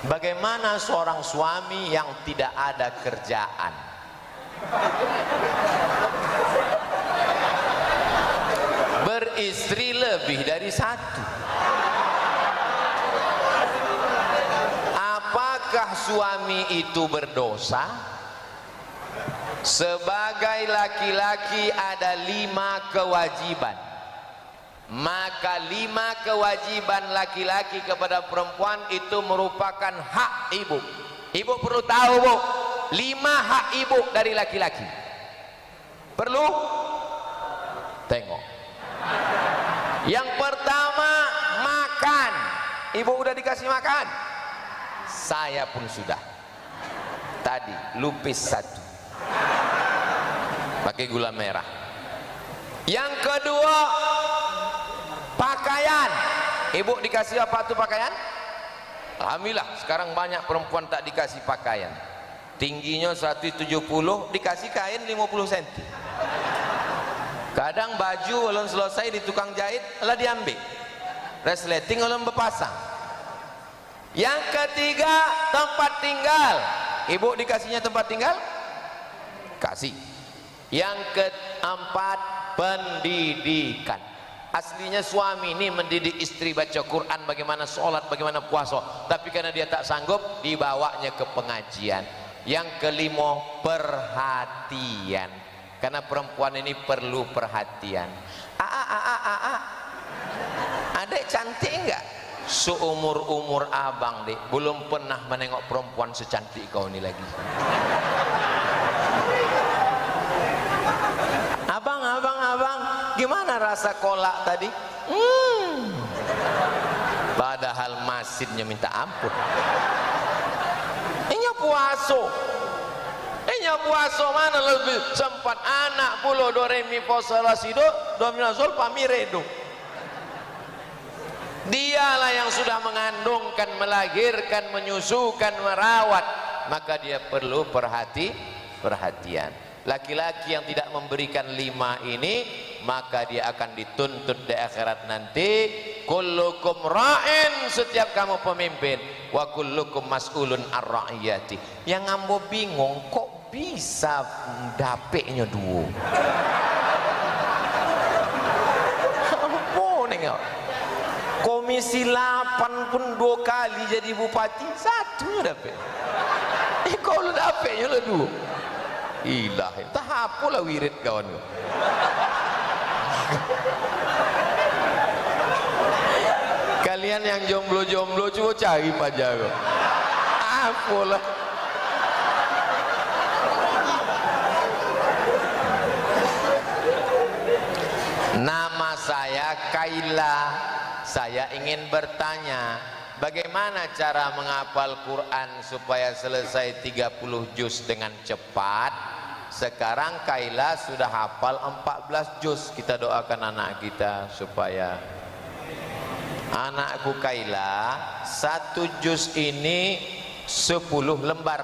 Bagaimana seorang suami yang tidak ada kerjaan? Beristri lebih dari satu. Apakah suami itu berdosa? Sebagai laki-laki ada 5 kewajiban. Maka 5 kewajiban laki-laki kepada perempuan itu merupakan hak ibu. Ibu perlu tahu, Bu, 5 hak ibu dari laki-laki. Perlu tengok. Yang pertama, makan. Ibu udah dikasih makan? Saya pun sudah. Tadi lupis 1 pakai gula merah. Yang kedua, pakaian. Ibu dikasih apa tuh pakaian? Alhamdulillah sekarang banyak perempuan tak dikasih pakaian. Tingginya 170 dikasih kain 50 cm. Kadang baju belum selesai di tukang jahit lah diambil. Resleting belum berpasang. Yang ketiga, tempat tinggal. Ibu dikasihnya tempat tinggal? Kasih. Yang keempat, pendidikan. Aslinya suami ini mendidik istri baca Quran, bagaimana sholat, bagaimana puasa, tapi karena dia tak sanggup dibawanya ke pengajian. Yang kelima, perhatian, karena perempuan ini perlu perhatian. Adek cantik enggak? Seumur-umur abang dek belum pernah menengok perempuan secantik kau ini lagi. Abang, gimana rasa kolak tadi? Padahal masinnya minta ampun. Ini puasa mana lebih sempat anak pulau do re mi fa sol la si do mi la sol fa mi re do. Dialah yang sudah mengandungkan, melahirkan, menyusukan, merawat, maka dia perlu perhatian. Laki-laki yang tidak memberikan 5 ini, maka dia akan dituntut di akhirat nanti. Kullukum ra'in, setiap kamu pemimpin, wa kullukum mas'ulun ar-ra'iyati. Yang ambo bingung, kok bisa dapeknya 2? Apa nengok? Komisi 8 pun 2 kali jadi bupati, 1 dapet. Kau lu dapetnya lu 2. Ilahi, tak apalah wirid kawan. Kalian yang jomblo-jomblo coba cari pajar. Apalah. Nama saya Kaila. Saya ingin bertanya, bagaimana cara menghafal Quran supaya selesai 30 juz dengan cepat? Sekarang Kaila sudah hafal 14 juz. Kita doakan anak kita supaya anakku Kaila 1 juz ini 10 lembar.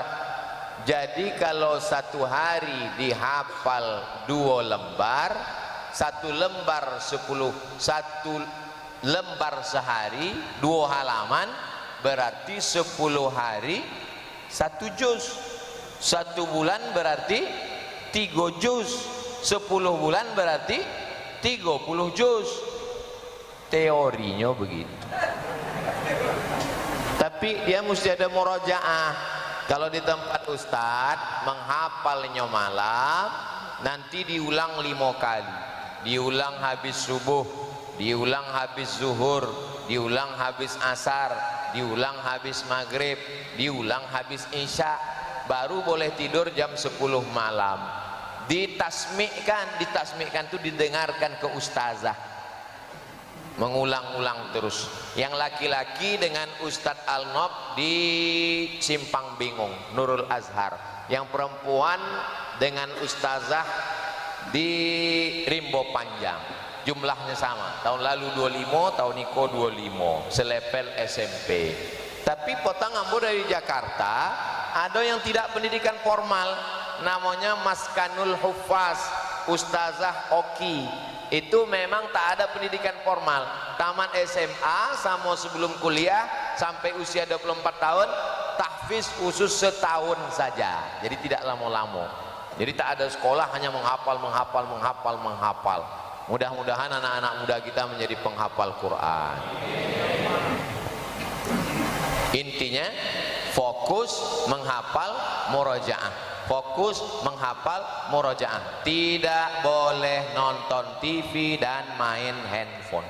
Jadi kalau 1 hari dihafal 2 lembar, 1 lembar 10, 1 lembar sehari 2 halaman, berarti 10 hari 1 juz. 1 bulan berarti 3 juz. 10 bulan berarti 30 juz. Teorinya begitu, tapi dia mesti ada murojaah. Kalau di tempat ustadz menghafalnya malam, nanti diulang 5 kali. Diulang habis subuh, diulang habis zuhur, diulang habis asar, diulang habis maghrib, diulang habis isya, baru boleh tidur jam 10 malam. Ditasmikkan itu didengarkan ke ustazah, mengulang-ulang terus. Yang laki-laki dengan Ustadz Al-Nob di Simpang Bingung Nurul Azhar, yang perempuan dengan ustazah di Rimbo Panjang. Jumlahnya sama, tahun lalu 25, tahun Niko 25, selepel SMP. Tapi potong ambo dari Jakarta, ada yang tidak pendidikan formal, namanya Maskanul Hufaz, Ustazah Oki. Itu memang tak ada pendidikan formal. Taman SMA sama sebelum kuliah sampai usia 24 tahun tahfiz khusus setahun saja, jadi tidak lama-lama. Jadi tak ada sekolah, hanya menghafal. Mudah-mudahan anak-anak muda kita menjadi penghafal Quran. Intinya fokus menghafal murojaah, fokus menghafal murojaah. Tidak boleh nonton TV dan main handphone.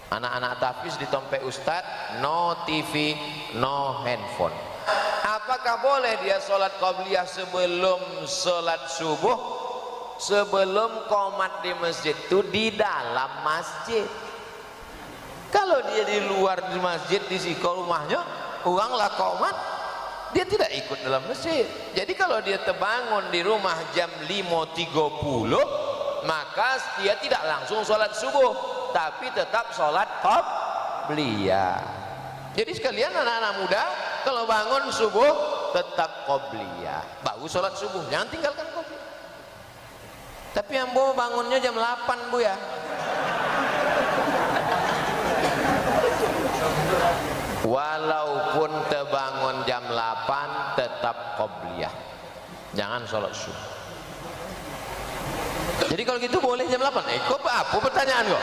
Anak-anak tahfiz ditompe ustadz, no TV, no handphone. Apakah boleh dia sholat qabliyah sebelum sholat subuh? Sebelum qomat di masjid itu di dalam masjid. Kalau dia di luar di masjid, di siko rumahnya, uanglah qomat, dia tidak ikut dalam masjid. Jadi kalau dia terbangun di rumah jam 5.30, maka dia tidak langsung sholat subuh, tapi tetap sholat qabliyah. Jadi sekalian anak-anak muda, kalau bangun subuh tetap qabliyah, bagus sholat subuh, jangan tinggalkan qabliyah. Tapi yang bu bangunnya jam 8 bu ya. Walaupun terbangun jam 8 tetap qabliyah, jangan sholat subuh. Jadi kalau gitu boleh jam 8. Kok apa pertanyaan kok?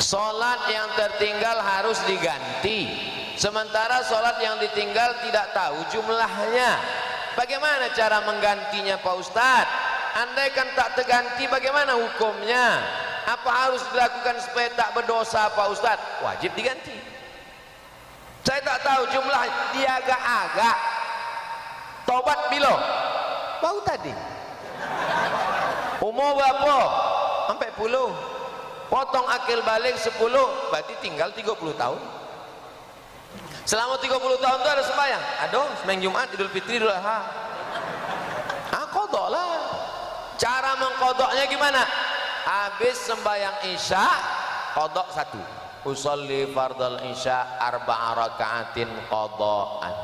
Sholat yang tertinggal harus diganti, sementara sholat yang ditinggal tidak tahu jumlahnya. Bagaimana cara menggantinya Pak Ustadz? Andai kan tak terganti, bagaimana hukumnya? Apa harus dilakukan supaya tak berdosa Pak Ustadz? Wajib diganti. Saya tak tahu jumlahnya, dia agak-agak. Tobat bilo? Baru tadi. Umur berapa? Sampai 10. Potong akil balik 10, berarti tinggal 30 tahun. Selama 30 tahun itu ada sembahyang? Ada, sembahyang Jumat, Idul Fitri, Idul Adha. Qodok lah. Cara mengkodoknya gimana? Habis sembahyang Isya, qodok 1. Usolli fardal Isya 4 rakaatin qodokan.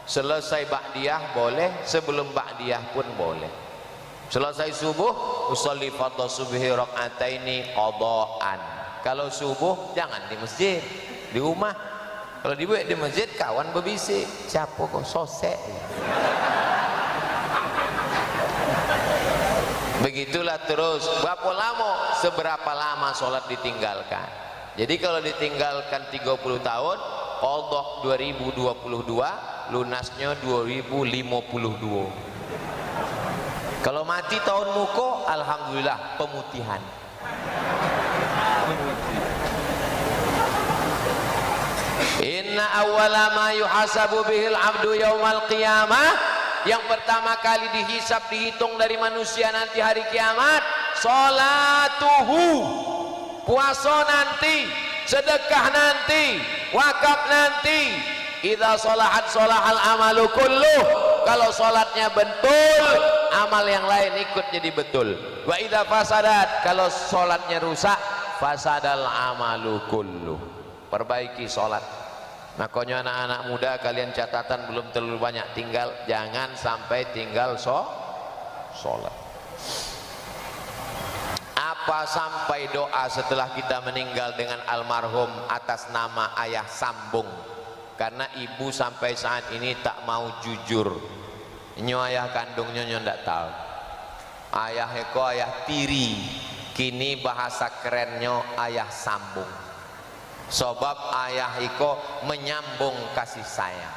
Selesai ba'diyah boleh, sebelum ba'diyah pun boleh. Selesai subuh, usolli fardal subhi rakaataini qodokan. Kalau subuh jangan di masjid, di rumah. Kalau dibuat di masjid, kawan berbisik, siapa kok sosek? Begitulah terus. Berapa lama? Seberapa lama sholat ditinggalkan. Jadi kalau ditinggalkan 30 tahun, qodok 2022, lunasnya 2052. Kalau mati tahun muko, alhamdulillah pemutihan. Inna awwala ma yuhasabu bihil abdu yaumal qiyamah, yang pertama kali dihisab, dihitung dari manusia nanti hari kiamat, sholatuhu, puasa nanti, sedekah nanti, wakaf nanti. Idza sholahat sholahal amalu kulluh, kalau sholatnya betul, amal yang lain ikut jadi betul. Wa idza fasadat, kalau sholatnya rusak, fasadal amalu kulluh. Perbaiki sholat. Makanya anak-anak muda, kalian catatan belum terlalu banyak tinggal, jangan sampai tinggal sholat. Apa sampai doa setelah kita meninggal dengan almarhum atas nama ayah sambung, karena ibu sampai saat ini tak mau jujur. Nyo ayah kandungnya nyo ndak tahu. Ayah eko ayah tiri, kini bahasa kerennya ayah sambung. Sebab ayah iko menyambung kasih sayang.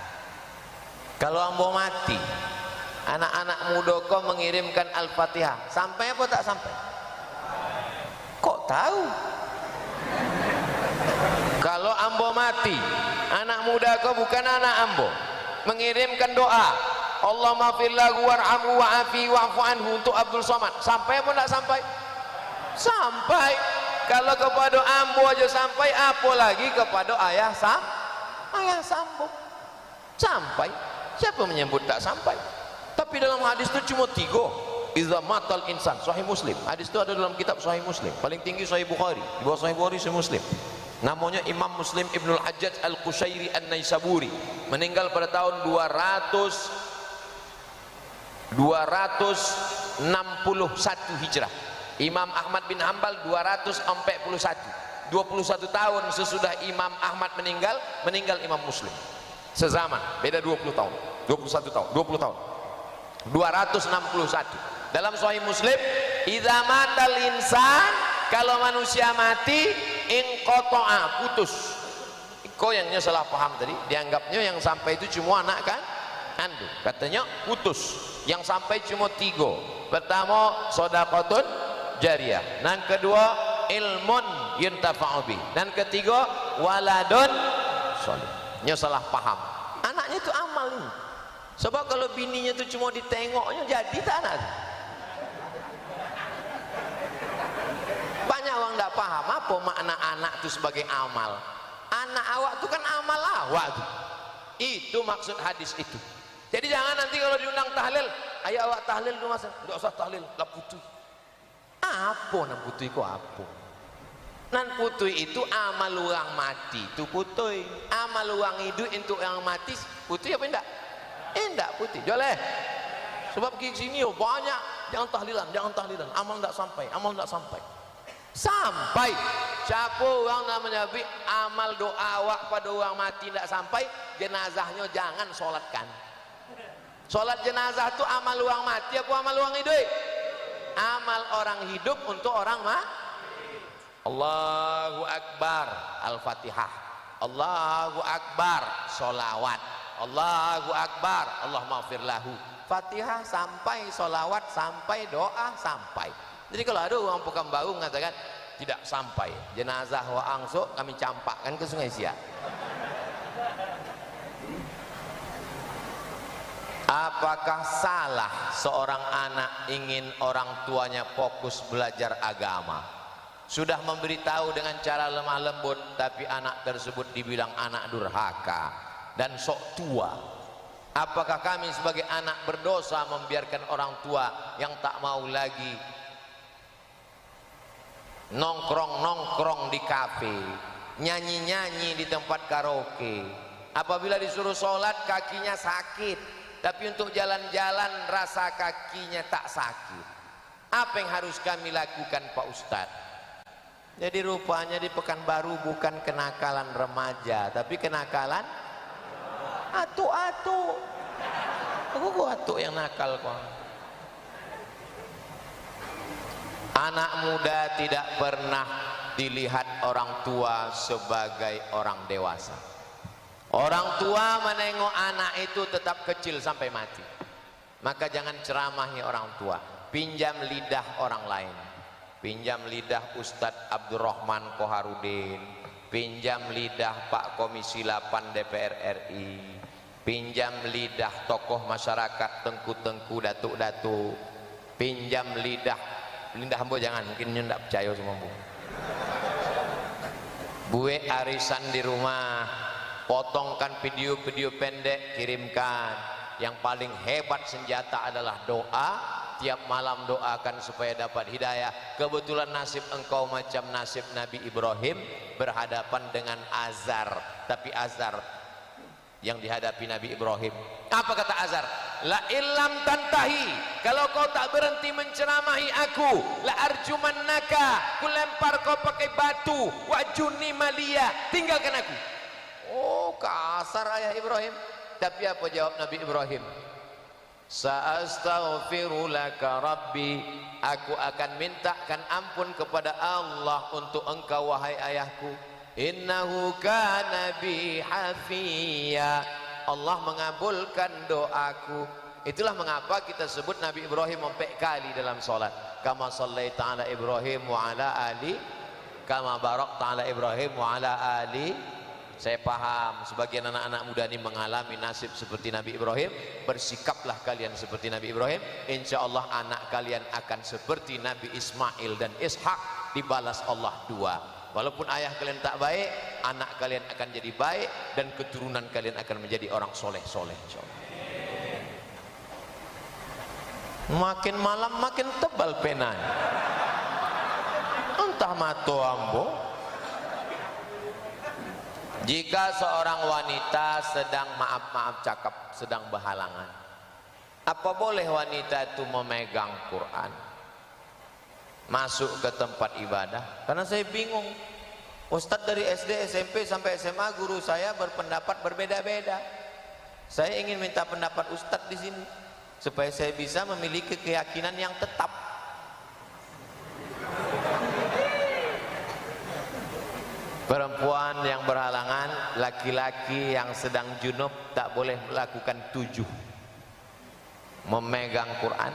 Kalau ambo mati, anak-anak muda kau mengirimkan Al-Fatihah, sampai apa tak sampai? Kok tahu? Kalau ambo mati, anak muda kau bukan anak ambo, mengirimkan doa, Allahumma fillahu warhamhu wa'afi wa'fu anhu untuk Abdul Somad, sampai apa tak sampai? Sampai. Kalau kepada ambo aja sampai, apa lagi kepada ayah sambung? Sampai. Siapa menyebut tak sampai? Tapi dalam hadis itu cuma 3. Idza matal insan, Sahih Muslim. Hadis itu ada dalam kitab Sahih Muslim. Paling tinggi Sahih Bukhari. Di bawah Sahih Bukhari Sahih Muslim. Namanya Imam Muslim Ibnul Hajjaj Al-Qushairi An-Naisaburi. Meninggal pada tahun 261 Hijrah. Imam Ahmad bin Hanbal 241. 21 tahun sesudah Imam Ahmad meninggal Imam Muslim. Sezaman, beda 20 tahun, 21 tahun, 20 tahun. 261. Dalam Sahih Muslim, idza matal insan, kalau manusia mati, inqata'a, putus. Kau yang salah paham tadi, dianggapnya yang sampai itu cuma anak kan? Andu. Katanya putus. Yang sampai cuma 3. Pertama, shadaqatun jariyah. Dan kedua, ilmun yuntafa'u bih. Dan ketiga, waladun shalih. Nya salah paham. Anaknya itu amal ini. Sebab kalau bininya itu cuma ditengoknya jadi tak anak. Banyak orang tidak paham apa makna anak itu sebagai amal. Anak awak itu kan amal awak itu. Itu maksud hadis itu. Jadi jangan nanti kalau diundang tahlil, ayo awak tahlil dulu mas. Tidak usah tahlil, lah putih. Apa nan putih kok apa? Nan putih itu amal orang mati itu putih. Amal orang hidup untuk yang mati putih apa enggak? Enggak putih. Joleh. Sebab di sini oh, banyak jangan tahlilan, amal enggak sampai. Sampai. Siapa orang namanya bi amal doa awak pada orang mati enggak sampai, jenazahnya jangan solatkan. Solat jenazah itu amal orang mati apa amal orang hidup? Amal orang hidup untuk orang mati. Allahu Akbar, Al-Fatihah. Allahu Akbar, solawat. Allahu Akbar, Allahumma maghfir lahu. Fatihah sampai, solawat sampai, doa sampai. Jadi kalau ada orang Pekanbaru mengatakan tidak sampai, jenazah wa angso kami campakkan ke Sungai Siak. Apakah salah seorang anak ingin orang tuanya fokus belajar agama? Sudah memberitahu dengan cara lemah lembut, tapi anak tersebut dibilang anak durhaka dan sok tua. Apakah kami sebagai anak berdosa membiarkan orang tua yang tak mau lagi nongkrong-nongkrong di kafe, nyanyi-nyanyi di tempat karaoke? Apabila disuruh sholat kakinya sakit, tapi untuk jalan-jalan rasa kakinya tak sakit. Apa yang harus kami lakukan Pak Ustadz? Jadi rupanya di Pekanbaru bukan kenakalan remaja, tapi kenakalan atu-atu. Aku atu yang nakal kok. Anak muda tidak pernah dilihat orang tua sebagai orang dewasa. Orang tua menengok anak itu tetap kecil sampai mati. Maka jangan ceramahi orang tua. Pinjam lidah orang lain. Pinjam lidah Ustadz Abdurrahman Koharudin, pinjam lidah Pak Komisi 8 DPR RI, pinjam lidah tokoh masyarakat tengku-tengku datuk-datuk, pinjam lidah hamba jangan, mungkin tidak percaya sama bu. Buat arisan di rumah, potongkan video-video pendek, kirimkan. Yang paling hebat senjata adalah doa. Tiap malam doakan supaya dapat hidayah. Kebetulan nasib engkau macam nasib Nabi Ibrahim, berhadapan dengan azar. Tapi azar yang dihadapi Nabi Ibrahim, apa kata azar? La illam tantahi, kalau kau tak berhenti menceramahi aku, la arjumannaka, ku lempar kau pakai batu, wajuni malia, tinggalkan aku. Oh kasar ayah Ibrahim. Tapi apa jawab Nabi Ibrahim? Sa'astaghfiru laka rabbi, aku akan mintakan ampun kepada Allah untuk engkau wahai ayahku. Innahu kana bi hafiya, Allah mengabulkan doaku. Itulah mengapa kita sebut Nabi Ibrahim 4 kali dalam salat. Kama sallaita ala Ibrahim wa ala ali, kama barakta ala Ibrahim wa ala ali. Saya paham sebagian anak-anak muda ini mengalami nasib seperti Nabi Ibrahim. Bersikaplah kalian seperti Nabi Ibrahim, insya Allah anak kalian akan seperti Nabi Ismail dan Ishak, dibalas Allah 2. Walaupun ayah kalian tak baik, anak kalian akan jadi baik, dan keturunan kalian akan menjadi orang soleh-soleh. Makin malam makin tebal penanya, entah mato ambo. Jika seorang wanita sedang maaf cakap, sedang berhalangan, apa boleh wanita itu memegang Quran masuk ke tempat ibadah? Karena saya bingung, Ustadz dari SD, SMP sampai SMA guru saya berpendapat berbeda-beda. Saya ingin minta pendapat Ustadz di sini supaya saya bisa memiliki keyakinan yang tetap. Perempuan yang berhalangan, laki-laki yang sedang junub tak boleh melakukan 7: memegang Quran,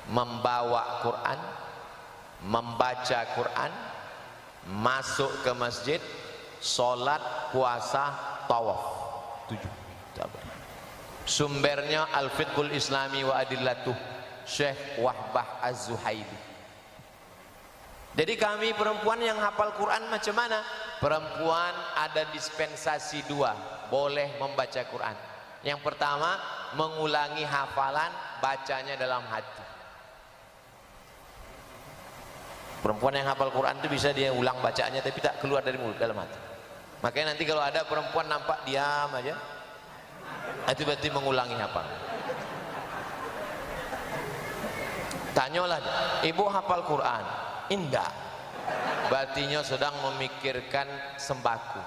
membawa Quran, membaca Quran, masuk ke masjid, sholat, puasa, tawaf. 7. Sumbernya Al-Fiqhul Islami wa Adillatuh, Syekh Wahbah Az-Zuhaili. Jadi kami perempuan yang hafal Quran macam mana? Perempuan ada dispensasi 2, boleh membaca Quran. Yang pertama, mengulangi hafalan, bacanya dalam hati. Perempuan yang hafal Quran itu bisa dia ulang bacanya tapi tak keluar dari mulut, dalam hati. Makanya nanti kalau ada perempuan nampak diam aja, itu berarti mengulangi hafalan. Tanyalah, ibu hafal Quran? Indah, berartinya sedang memikirkan sembako.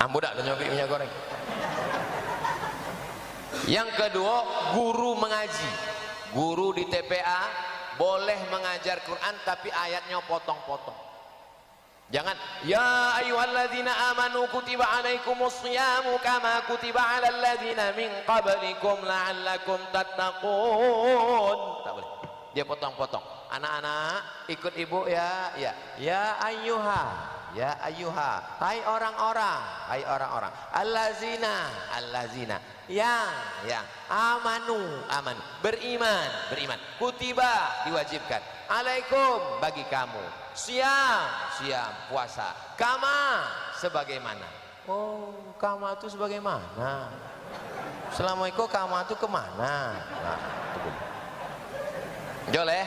Ambo dak nyobi minyak goreng. Yang kedua, guru mengaji. Guru di TPA boleh mengajar Quran tapi ayatnya potong-potong. Jangan ya ayyuhalladzina amanu kutiba alaikumusyamu kama kutiba alal ladzina min qablikum la'allakum tattaqun. Tak boleh. Dia potong-potong. Anak-anak ikut ibu ya, ya. Ya ayyuha, ya ayyuha. Hai orang-orang, hai orang-orang. Allazina, allazina. Yang amanu, aman. Beriman, beriman. Kutiba, diwajibkan. Alaikum, bagi kamu. Siam, siam, puasa. Kama, sebagaimana. Oh, kama itu sebagaimana. Assalamualaikum, kama itu kemana? Nah, boleh.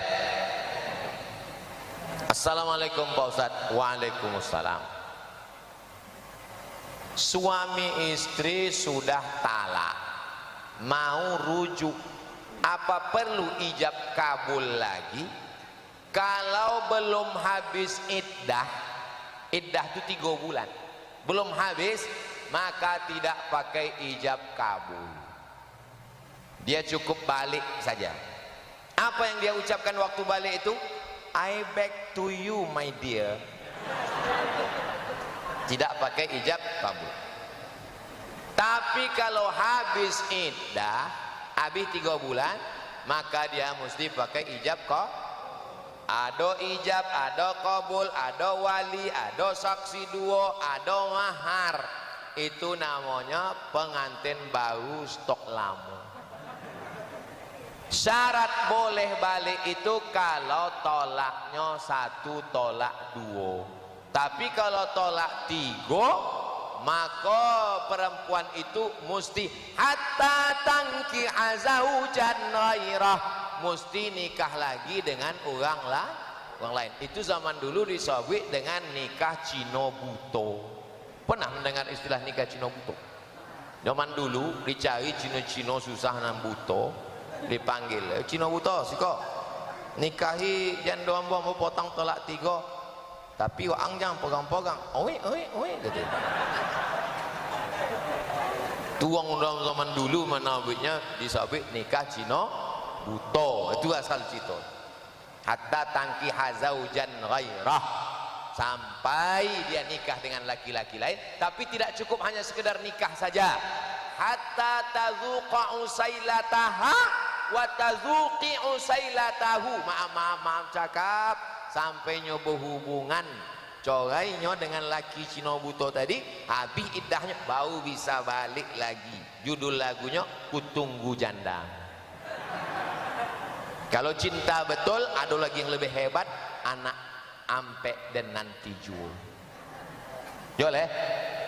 Assalamualaikum Pak Ustadz. Waalaikumsalam. Suami istri sudah talak, mau rujuk, apa perlu ijab kabul lagi? Kalau belum habis iddah, iddah itu 3 bulan, belum habis, maka tidak pakai ijab kabul. Dia cukup balik saja. Apa yang dia ucapkan waktu balik itu? I back to you my dear. Tidak pakai ijab kabul. Tapi kalau habis iddah, habis 3 bulan, maka dia mesti pakai ijab kabul. Ada ijab, ada kabul, ada wali, ada saksi 2, ada mahar. Itu namanya pengantin baru stok lama. Syarat boleh balik itu kalau tolaknya 1, tolak 2. Tapi kalau tolak 3, maka perempuan itu mesti hatta tangki azaujan ghairah, mesti nikah lagi dengan orang lain. Itu zaman dulu disebut dengan nikah Cino buto. Pernah mendengar istilah nikah Cino buto? Zaman dulu dicari Cino-Cino susah nan buto, dipanggil Cino buto siko nikahi jangan doang mau potong tolak 3, tapi wang jangan pegang-pegang, oi gitu. Tuang dalam zaman dulu menabitnya disebut nikah Cino buto, itu asal cito. Hatta tangki hazaujan ghairah, sampai dia nikah dengan laki-laki lain. Tapi tidak cukup hanya sekedar nikah saja, hatta tazuqa usailataha wa tazuqi usailatahu. Maaf cakap, sampai nyoba hubungan corainya dengan laki Cino buto tadi, habis iddahnya baru bisa balik lagi. Judul lagunya Kutunggu Janda. Kalau cinta betul, ada lagi yang lebih hebat, anak ampe dan nanti jual. Boleh?